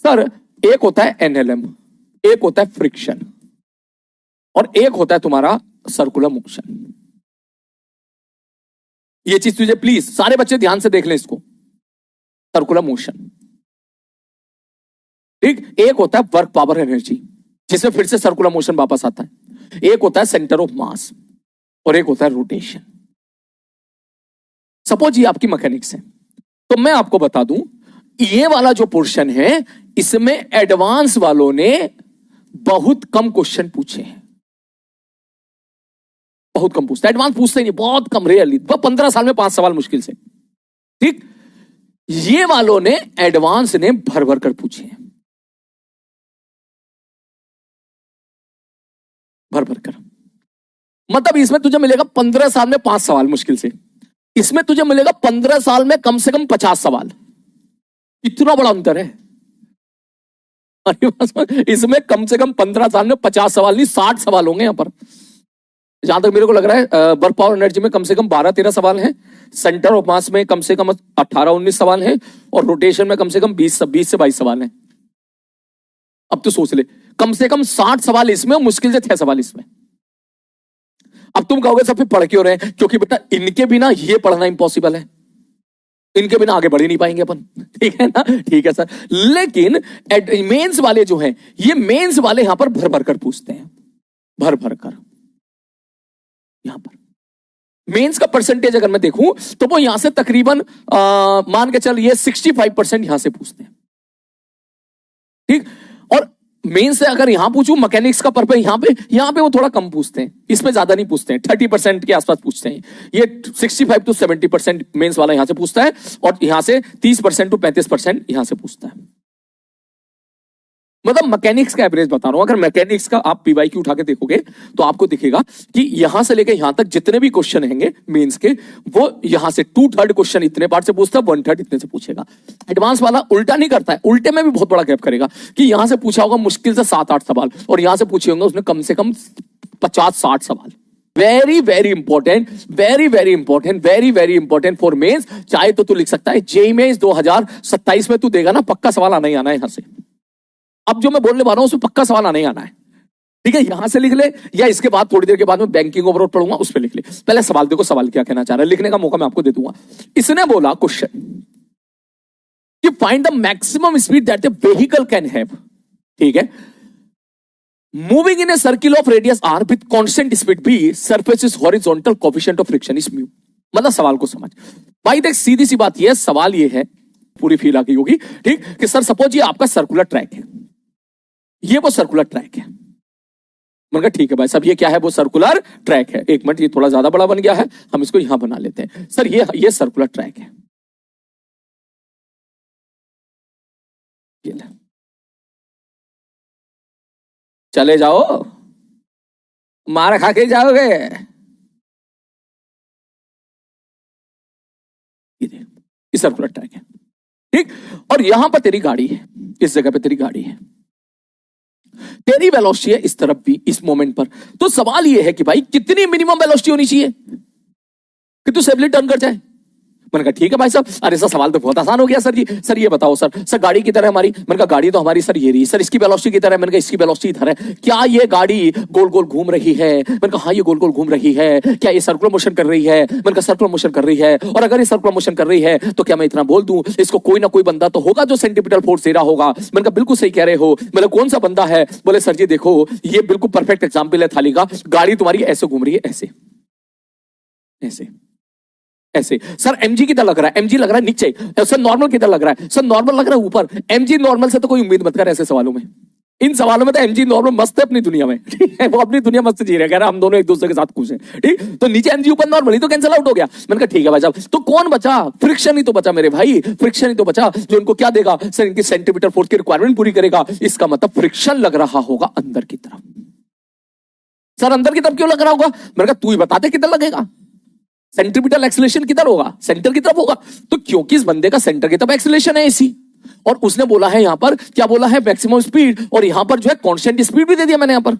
Sir एक होता है एनएलएम, एक होता है फ्रिक्शन, और एक होता है तुम्हारा सर्कुलर मोशन। ये चीज तुझे प्लीज सारे बच्चे ध्यान से देख लें इसको। सर्कुलर मोशन, ठीक। एक होता है वर्क पावर एनर्जी, जिसमें फिर से सर्कुलर मोशन वापस आता है। एक होता है सेंटर ऑफ मास, और एक होता है रोटेशन। सपोज ये आपकी मैकेनिक्स है, तो मैं आपको बता दूं, ये वाला जो पोर्शन है इसमें एडवांस वालों ने बहुत कम क्वेश्चन पूछे हैं। बहुत कम पूछते, एडवांस पूछते नहीं, बहुत कम, रेयरली। 15 साल में 5 सवाल मुश्किल से, ठीक। ये वालों ने एडवांस ने भर भर कर पूछे हैं, भर भर कर। मतलब इसमें तुझे मिलेगा 15 साल में 5 सवाल मुश्किल से, इसमें तुझे मिलेगा 15 साल में कम से कम 50 सवाल। इतना बड़ा अंतर है। इसमें कम से कम 15 साल में 50 सवाल नहीं, 60 सवाल होंगे यहां पर। जहां तक मेरे को लग रहा है वर्क पावर एनर्जी में कम से कम 12-13 सवाल हैं, सेंटर ऑफ मास में कम से कम 18-19 सवाल हैं, और रोटेशन में कम से कम 20 से 22 सवाल हैं। अब तो सोच ले, कम से कम 60 सवाल इसमें और मुश्किल से 6 सवाल इसमें। अब तुम कहोगे सब पढ़ क्यों रहे हैं? क्योंकि बेटा इनके बिना ये पढ़ना इम्पॉसिबल है, इनके बिना आगे बढ़ ही नहीं पाएंगे अपन, ठीक है ना? ठीक है सर। लेकिन मेंस वाले जो हैं, ये मेंस वाले यहां पर भर भर कर पूछते हैं, भर भर कर। यहां पर मेंस का परसेंटेज अगर मैं देखूं तो वो यहां से तकरीबन मान के चल ये 65% यहां से पूछते हैं, ठीक। और मेंस से अगर यहां पूछूं मैकेनिक्स का पर्पस, यहां पे वो थोड़ा कम पूछते हैं, इसमें ज्यादा नहीं पूछते हैं, 30% के आसपास पूछते हैं। ये 65 to 70% मेंस वाला यहां से पूछता है, और यहां से 30% to 35% यहां से पूछता है। मतलब मैकेनिक्स का एवरेज बता रहा हूं। अगर मैकेनिक्स का आप पीवाईक्यू उठा के देखोगे तो आपको दिखेगा कि यहां से लेकर यहां तक जितने भी क्वेश्चन हैंगे मेंस के, वो यहां से 2/3 क्वेश्चन इतने पार्ट से पूछता है, 1/3 इतने से पूछेगा। एडवांस वाला उल्टा नहीं करता है, उल्टे में भी बहुत बड़ा गैप करेगा कि यहां से पूछा होगा मुश्किल से 7-8 सवाल, और यहां से पूछे होंगे उसने कम से कम 50-60 सवाल। Very very important, very very important, very very important for mains. चाहे तो तू लिख सकता है जेईई मेंस 2027 में तू देगा ना, पक्का सवाल आना ही आना है यहां से। अब जो मैं बोलने वाला हूं उसमें पक्का सवाल आना ही आना है, ठीक है? यहां से लिख ले, या इसके बाद थोड़ी देर के बाद में बैंकिंग ओवरऑल पढ़ूंगा, उस पर लिख ले। पहले सवाल देखो, सवाल क्या कहना चाह रहा है, लिखने का मौका मैं आपको दे दूंगा। इसने बोला क्वेश्चन कि find the maximum speed that the vehicle can have, ठीक है, moving in a circle of radius R with constant speed B, surface is horizontal, coefficient of friction is mu. मतलब सवाल को समझ भाई, देख सीधी सी बात यह, सवाल ये है, पूरी फील आ गई होगी, ठीक, कि सर सपोज ये आपका सर्कुलर ट्रैक है, ये वो सर्कुलर ट्रैक है। मैंने कहा ठीक है भाई साहब, ये क्या है? वो सर्कुलर ट्रैक है। एक मिनट, ये थोड़ा ज्यादा बड़ा बन गया है, हम इसको यहां बना लेते हैं। सर ये सर्कुलर ट्रैक है, ये ले। चले जाओ, मार खा के जाओगे। ये सर्कुलर ट्रैक है, ठीक। और यहां पर तेरी गाड़ी है, इस जगह पे तेरी गाड़ी है, तेरी वेलोसिटी है इस तरफ भी, इस मोमेंट पर। तो सवाल यह है कि भाई कितनी मिनिमम वेलोसिटी होनी चाहिए कि तू सेफली टर्न कर जाए? मैंने कहा ठीक है भाई साहब। अरे सर सवाल तो बहुत आसान हो गया सर जी। सर ये बताओ सर गाड़ी की तरह हमारी, मैंने कहा गाड़ी तो हमारी सर ये रही, सर इसकी वेलोसिटी की तरह, मैंने कहा इसकी वेलोसिटी इधर है, क्या ये गाड़ी गोल गोल घूम रही है? मैंने कहा हाँ ये गोल गोल घूम रही है। क्या ये सर्कुलर मोशन कर रही है? मैंने कहा सर्कुलर मोशन कर रही है। और अगर ये सर्कुलर मोशन कर रही है तो क्या मैं इतना बोल दूं, इसको कोई ना कोई बंदा तो होगा जो सेंट्रीपिटल फोर्स दे रहा होगा। मैंने कहा बिल्कुल सही कह रहे हो। मतलब कौन सा बंदा है? बोले सर जी देखो ये बिल्कुल परफेक्ट एग्जाम्पल है थाली का, गाड़ी तुम्हारी ऐसे घूम रही है, ऐसे ऐसे ऐसे। सर एमजी किधर लग रहा है? एमजी लग रहा है नीचे। सर नॉर्मल किधर लग रहा है? सर नॉर्मल लग रहा है ऊपर। एमजी नॉर्मल से तो कोई उम्मीद मत कर ऐसे सवालों में। इन सवालों में तो एमजी नॉर्मल मस्त है अपनी दुनिया में, ठीक है, वो अपनी दुनिया मस्त जी रहे, कह रहा हम दोनों एक दूसरे के साथ खुश हैं, ठीक। तो नीचे एमजी ऊपर नॉर्मल, ही तो कैंसिल आउट हो गया। मैंने कहा ठीक है भाई साहब। तो कौन बचा? फ्रिक्शन ही तो बचा मेरे भाई, फ्रिक्शन ही तो बचा जो इनको क्या देगा? सर इनकी सेंटीमीटर फोर्स की रिक्वायरमेंट पूरी करेगा। इसका मतलब फ्रिक्शन लग रहा होगा अंदर की तरफ। सर अंदर की तरफ क्यों लग रहा होगा? मैंने कहा तू ही बता दे किधर लगेगा। सेंट्रीपिटल एक्सीलरेशन किधर होगा? सेंटर की तरफ होगा। तो क्योंकि इस बंदे का सेंटर की तरफ एक्सीलरेशन है इसी, और उसने बोला है यहां पर, क्या बोला है? मैक्सिमम स्पीड, और यहां पर जो है कांस्टेंट स्पीड भी दे दिया मैंने यहां पर,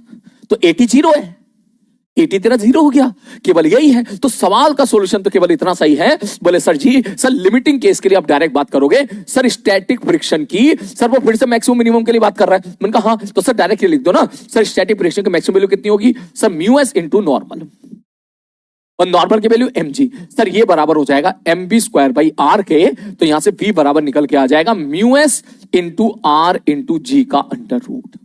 तो 80 0 है। 80 तेरा 0 हो गया, केवल यही है। तो सवाल का सॉल्यूशन तो केवल इतना सही है। बोले सर जी, सर लिमिटिंग केस के लिए आप डायरेक्ट बात करोगे सर स्टैटिक फ्रिक्शन की, सर वो फिर से मैक्सिमम मिनिमम के लिए बात कर रहा है। मैंने कहा हाँ, तो सर डायरेक्ट लिख दो ना, सर स्टैटिक फ्रिक्शन की मैक्सिमम वैल्यू कितनी होगी sir, mu S into normal, और नॉर्मल की वैल्यू mg, सर ये बराबर हो जाएगा mv स्क्वायर बाई आर के। तो यहां से v बराबर निकल के आ जाएगा mu S into R into G का अंडर रूट।